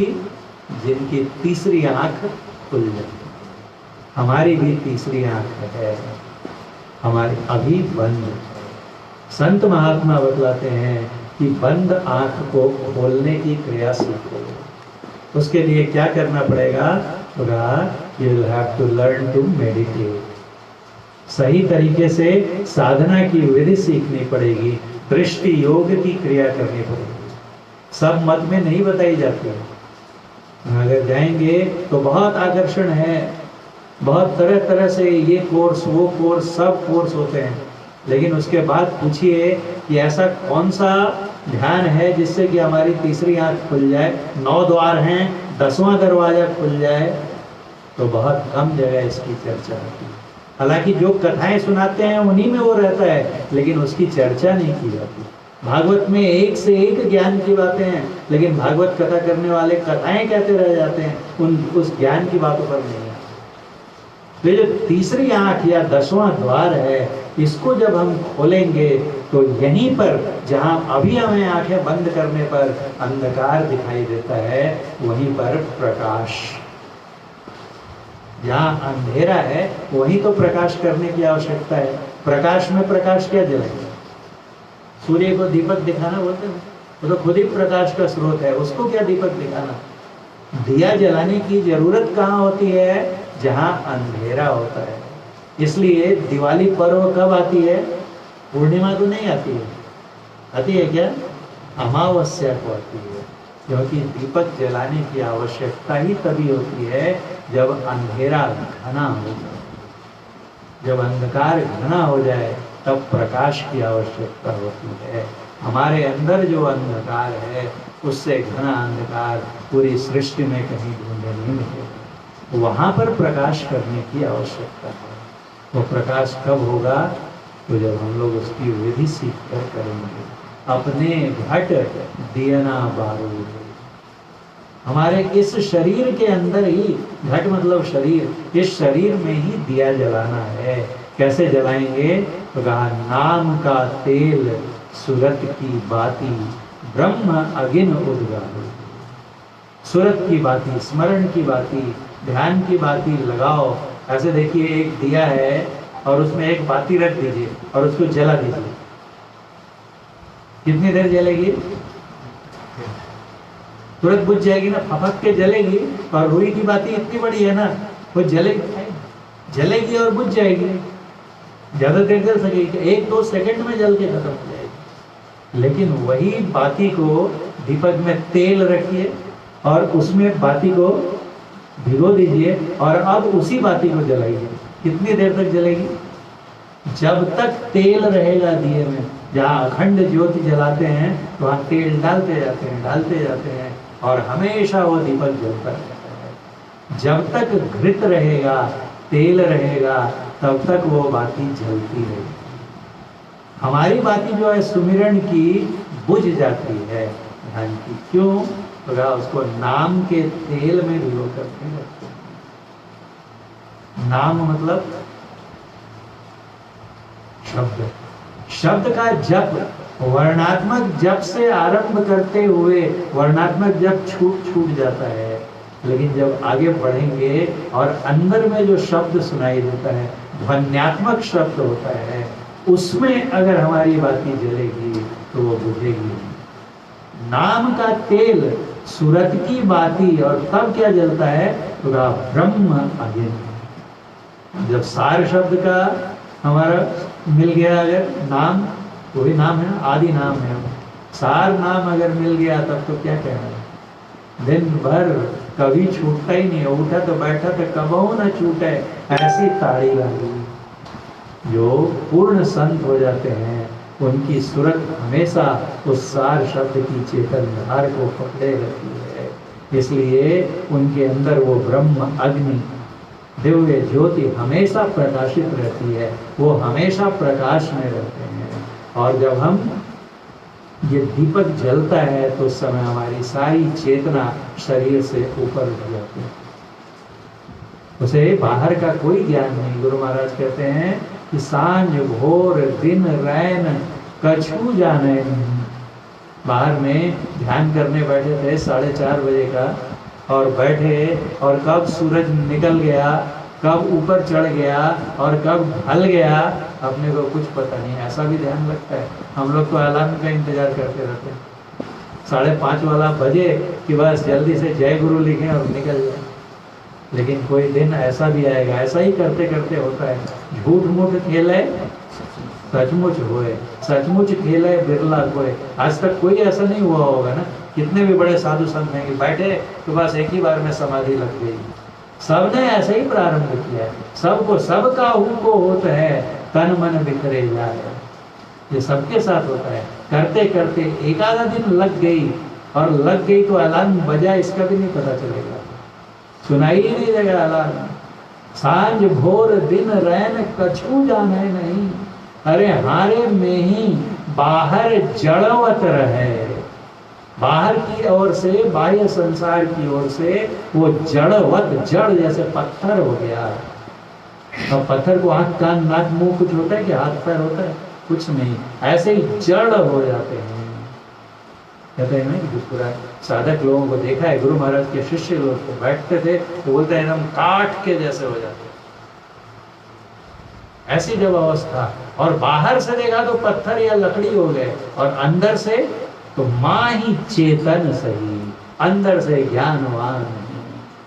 जिनकी तीसरी आंख खुल जाती है। हमारी भी तीसरी आंख है, हमारी अभी बंद है। संत महात्मा बतलाते हैं कि बंद आंख को खोलने की प्रयास करो। उसके लिए क्या करना पड़ेगा, you have to learn to meditate. सही तरीके से साधना की विधि सीखनी पड़ेगी, दृष्टि योग की क्रिया करनी पड़ेगी। सब मत में नहीं बताई जाती है। अगर जाएंगे तो बहुत आकर्षण है, बहुत तरह तरह से ये कोर्स वो कोर्स सब कोर्स होते हैं, लेकिन उसके बाद पूछिए कि ऐसा कौन सा ध्यान है जिससे कि हमारी तीसरी आंख खुल जाए, 9 द्वार हैं 10वां दरवाजा खुल जाए, तो बहुत कम जगह इसकी चर्चा होती है। हालांकि जो कथाएं सुनाते हैं उन्हीं में वो रहता है, लेकिन उसकी चर्चा नहीं की जाती। भागवत में एक से एक ज्ञान की बातें हैं, लेकिन भागवत कथा करने वाले कथाएं कहते रह जाते हैं, उस ज्ञान की बातों पर नहीं आते। तो ये जो तीसरी आंख या 10वां द्वार है, इसको जब हम खोलेंगे तो यहीं पर जहां अभी हमें आंखें बंद करने पर अंधकार दिखाई देता है, वहीं पर प्रकाश, जहां अंधेरा है वहीं तो प्रकाश करने की आवश्यकता है। प्रकाश में प्रकाश क्या जलाएंगे? सूर्य को दीपक दिखाना बोलते हैं, वो तो खुद ही प्रकाश का स्रोत है, उसको क्या दीपक दिखाना? दिया जलाने की जरूरत कहाँ होती है? जहां अंधेरा होता है। इसलिए दिवाली पर्व कब आती है? पूर्णिमा तो नहीं आती है, आती है क्या? अमावस्या को आती है, क्योंकि दीपक जलाने की आवश्यकता ही तभी होती है जब अंधेरा घना हो जाए। जब अंधकार घना हो जाए तब प्रकाश की आवश्यकता होती है। हमारे अंदर जो अंधकार है उससे घना अंधकार पूरी सृष्टि में कहीं ढूंढने नहीं मिलेगा, वहां पर प्रकाश करने की आवश्यकता है। वो प्रकाश कब होगा? तो जब हम लोग उसकी विधि सीख कर करेंगे। अपने घट दियना बारूद, हमारे इस शरीर के अंदर ही, घट मतलब शरीर, इस शरीर में ही दिया जलाना है। कैसे जलाएंगे? तो कहा नाम का तेल सुरत की बाती ब्रह्म अगिन उद्गारो। सुरत की बाती, स्मरण की बाती, ध्यान की बाती लगाओ। ऐसे देखिए एक दिया है और उसमें एक बाती रख दीजिए और उसको जला दीजिए, कितनी देर जलेगी? तुरंत बुझ जाएगी ना, फपक के जलेगी। और रुई की बाती इतनी बड़ी है ना, वो जलेगी और बुझ जाएगी। ज्यादा देर जल सकेगी? 1-2 सेकंड में जल के खत्म हो जाएगी। लेकिन वही बाती को दीपक में तेल रखिए और उसमें बाती को भिगो दीजिए और अब उसी बाती को जलाइए। कितनी देर तक जलेगी? जब तक तेल रहेगा दिए में। जहाँ अखंड ज्योति जलाते हैं तो वहाँ तेल डालते जाते हैं और हमेशा वो दीपक जलता रहता है। जब तक घृत रहेगा, तेल रहेगा, तब तक वो बाती जलती रहेगी। हमारी बाती जो है सुमिरन की बुझ जाती है, ध्यान की। क्यों? तो उसको नाम के तेल में भिगो करके रखते हैं। नाम मतलब शब्द, शब्द का जप, वर्णात्मक जप से आरंभ करते हुए वर्णात्मक जप छूट जाता है। लेकिन जब आगे बढ़ेंगे और अंदर में जो शब्द सुनाई देता है, ध्वन्यात्मक शब्द होता है, उसमें अगर हमारी बाती जलेगी तो वो बुझेगी। नाम का तेल सूरत की बाती, और तब क्या जलता है? तो ब्रह्म अगिन। जब सार शब्द का हमारा मिल गया, अगर नाम, वही नाम है, आदि नाम है, सार नाम अगर मिल गया तब तो क्या कहना है? दिन भर कभी छूटता ही नहीं, उठा तो बैठा तो कबहू न छूटे, ऐसी ताड़ी लगी। जो पूर्ण संत हो जाते हैं उनकी सूरत हमेशा उस सार शब्द की चेतन धार को पकड़े रहती है। इसलिए उनके अंदर वो ब्रह्म अग्नि, दिव्य ज्योति हमेशा प्रकाशित रहती है, वो हमेशा प्रकाश में रहते हैं। और जब हम ये दीपक जलता है तो उस समय हमारी सारी चेतना शरीर से ऊपर उठ जाती है, उसे बाहर का कोई ज्ञान नहीं। गुरु महाराज कहते हैं कि सांझ भोर दिन रैन कछु जाने नहीं। बाहर में ध्यान करने बैठे थे 4:30 बजे का, और बैठे और कब सूरज निकल गया, कब ऊपर चढ़ गया और कब ढल गया, अपने को कुछ पता नहीं। ऐसा भी ध्यान लगता है। हम लोग तो अलार्म का इंतजार करते रहते हैं, 5:30 वाला बजे कि बस जल्दी से जय गुरु लिखें और निकल जाए। लेकिन कोई दिन ऐसा भी आएगा, ऐसा ही करते करते होता है, झूठ मूठ खेले सचमुच होए, सचमुच खेले बिरला कोई। आज तक कोई ऐसा नहीं हुआ होगा ना, कितने भी बड़े साधु संत हैं कि बैठे तो बस एक ही बार में समाधि लग गई। सबने ऐसे ही प्रारंभ किया है, सबको सबका को होता है, तन मन बिखरे जाए, ये सबके साथ होता है। करते करते एक आधा दिन लग गई, और लग गई तो अलार्म बजा इसका भी नहीं पता चलेगा, सुनाई ही नहीं देगा अलार्म। सांझ भोर दिन रैन कछू जाने नहीं, अरे हारे में ही बाहर जड़वत रहे। बाहर की ओर से, बाह्य संसार की ओर से वो जड़वत, जड़ जैसे पत्थर हो गया। और पत्थर को आंख कान नाक मुंह कुछ होता है कि हाथ पैर होता है? कुछ नहीं, ऐसे ही जड़ हो जाते हैं। कहते हैं ना कि पूरा साधक लोगों को देखा है, गुरु महाराज के शिष्य लोग को बैठते थे तो बोलते हैं एकदम काट के जैसे हो जाते, ऐसी जब अवस्था। और बाहर से देखा तो पत्थर या लकड़ी हो गए, और अंदर से तो माँ ही चेतन सही, अंदर से ज्ञानवान।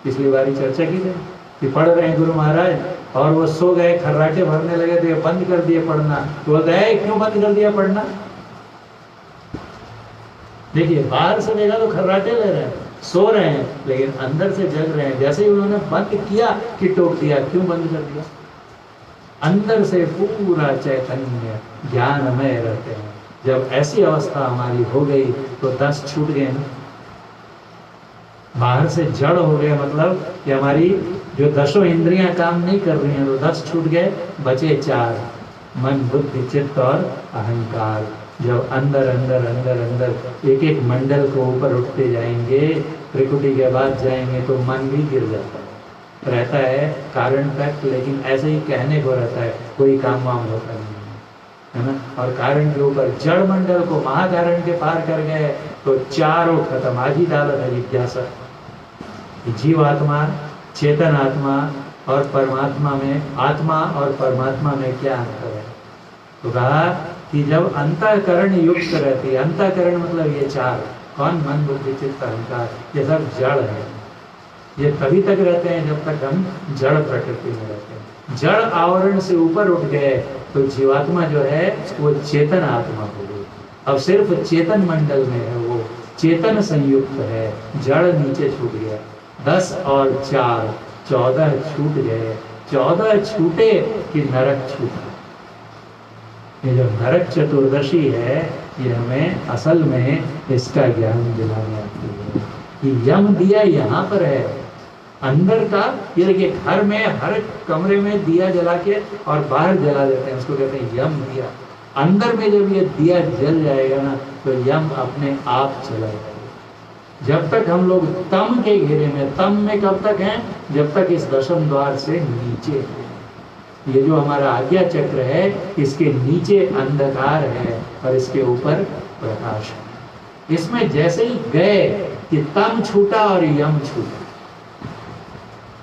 पिछली बारी चर्चा की थी कि पढ़ रहे हैं गुरु महाराज और वो सो गए, खर्राटे भरने लगे तो ये बंद कर दिए पढ़ना। तो बोलते हैं क्यों बंद कर दिया पढ़ना? देखिए, बाहर से देखा तो खर्राटे ले रहे हैं, सो रहे हैं, लेकिन अंदर से जग रहे हैं। जैसे ही उन्होंने बंद किया कि टोक दिया, क्यों बंद कर दिया? अंदर से पूरा चैतन्य ज्ञानमय रहते हैं। जब ऐसी अवस्था हमारी हो गई तो 10 छूट गए ना। बाहर से जड़ हो गए, मतलब कि हमारी जो 10 इंद्रियां काम नहीं कर रही हैं, तो 10 छूट गए, बचे 4, मन बुद्धि चित्त और अहंकार। जब अंदर अंदर अंदर अंदर एक एक मंडल को ऊपर उठते जाएंगे, त्रिकुटी के बाद जाएंगे तो मन भी गिर जाता है, रहता है कारण तक, लेकिन ऐसे ही कहने को रहता है, कोई काम वाम होता नहीं है ना। और कारण के ऊपर जड़ मंडल को महाकारण के पार कर गए तो चारों खत्म। आज ही डाला था जिज्ञासा, जीवात्मा, चेतन आत्मा और परमात्मा में, आत्मा और परमात्मा में क्या अंतर है? तो कहा कि जब अंतःकरण युक्त रहती है, अंतःकरण मतलब ये 4, कौन? मन बुद्धि चित्त अहंकार, ये सब जड़ है। ये तभी तक रहते हैं जब तक हम जड़ प्रकृति में रहते हैं। जड़ आवरण से ऊपर उठ गए तो जीवात्मा जो है वो चेतन आत्मा हो गई। अब सिर्फ चेतन मंडल में है, वो चेतन संयुक्त है, जड़ नीचे छूट गया। 10 और 4 14 छूट गए। 14 छूटे कि नरक छूटा। ये जो नरक चतुर्दशी है, ये हमें असल में इसका ज्ञान दिलाने आती है कि यम दिया यहाँ पर है, अंदर का। ये देखिए, घर में हर कमरे में दिया जला के और बाहर जला देते हैं, उसको कहते हैं यम दिया। अंदर में जब ये दिया जल जाएगा ना, तो यम अपने आप चला जाएगा। जब तक हम लोग तम के घेरे में, तम में कब तक हैं? जब तक इस दशम द्वार से नीचे है। ये जो हमारा आज्ञा चक्र है, इसके नीचे अंधकार है और इसके ऊपर प्रकाश है। इसमें जैसे ही गए कि तम छूटा और यम छूटा,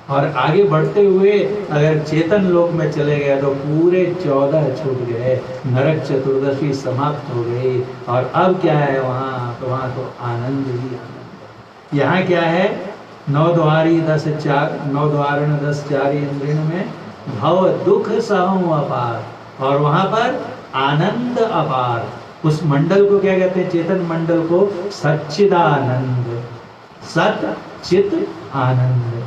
और आगे बढ़ते हुए अगर चेतन लोक में चले गए तो पूरे 14 छूट गए, नरक चतुर्दशी समाप्त हो गई। और अब क्या है वहाँ? तो वहाँ तो आनंद ही आनंद। यहाँ क्या है? 9 द्वारी 10 4, 9 द्वारण 10 4 इंद्रियों में भव दुख सहु अपार, और वहाँ पर आनंद अपार। उस मंडल को क्या कहते हैं? चेतन मंडल को सच्चिदानंद, सत चित आनंद।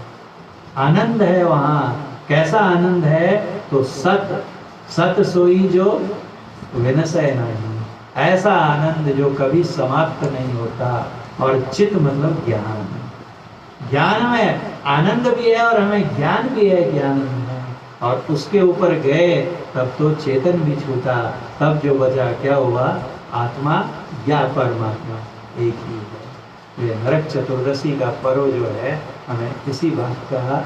आनंद है वहाँ। कैसा आनंद है? तो सत, सत सोई जो विनशय नहीं, ऐसा आनंद जो कभी समाप्त नहीं होता। और चित मतलब ज्ञान। ज्ञान में आनंद भी है और हमें ज्ञान भी है, ज्ञान में। और उसके ऊपर गए तब तो चेतन भी छूटा, तब जो बचा क्या हुआ? आत्मा या परमात्मा एक ही है। ये नरक चतुर्दशी का पर्व जो है, हमें इसी बात का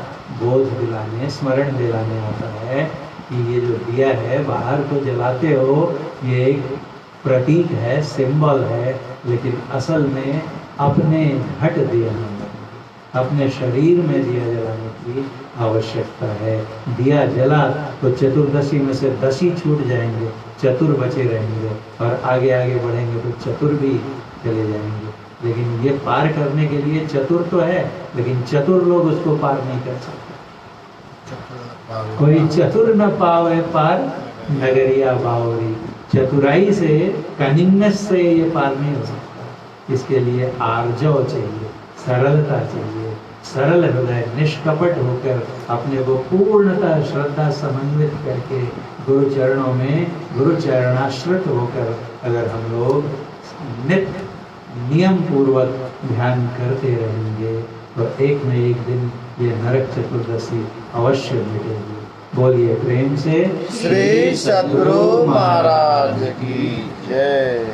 बोध दिलाने, स्मरण दिलाने आता है कि ये जो दिया है बाहर तो जलाते हो, ये एक प्रतीक है, सिंबल है, लेकिन असल में अपने घट दिया, अपने शरीर में दिया जलाने की आवश्यकता है। दिया जला तो चतुर्दशी में से 10 ही छूट जाएंगे, चतुर बचे रहेंगे, और आगे आगे बढ़ेंगे तो चतुर भी चले जाएंगे। लेकिन ये पार करने के लिए चतुर तो है, लेकिन चतुर लोग उसको पार नहीं कर सकते। कोई चतुर न पावे पार नगरिया बावरी। चतुराई से, कनिंगनेस से ये पार नहीं हो सकता। इसके लिए आर्जव चाहिए, सरलता चाहिए, सरल हृदय, निष्कपट होकर अपने को पूर्णतः श्रद्धा समन्वित करके गुरु चरणों में गुरु चरणाश्रित होकर अगर हम लोग नित्य नियम पूर्वक ध्यान करते रहेंगे तो एक न एक दिन ये नरक चतुर्दशी अवश्य मिटेगी। बोलिए प्रेम से श्री सद्गुरु महाराज की जय।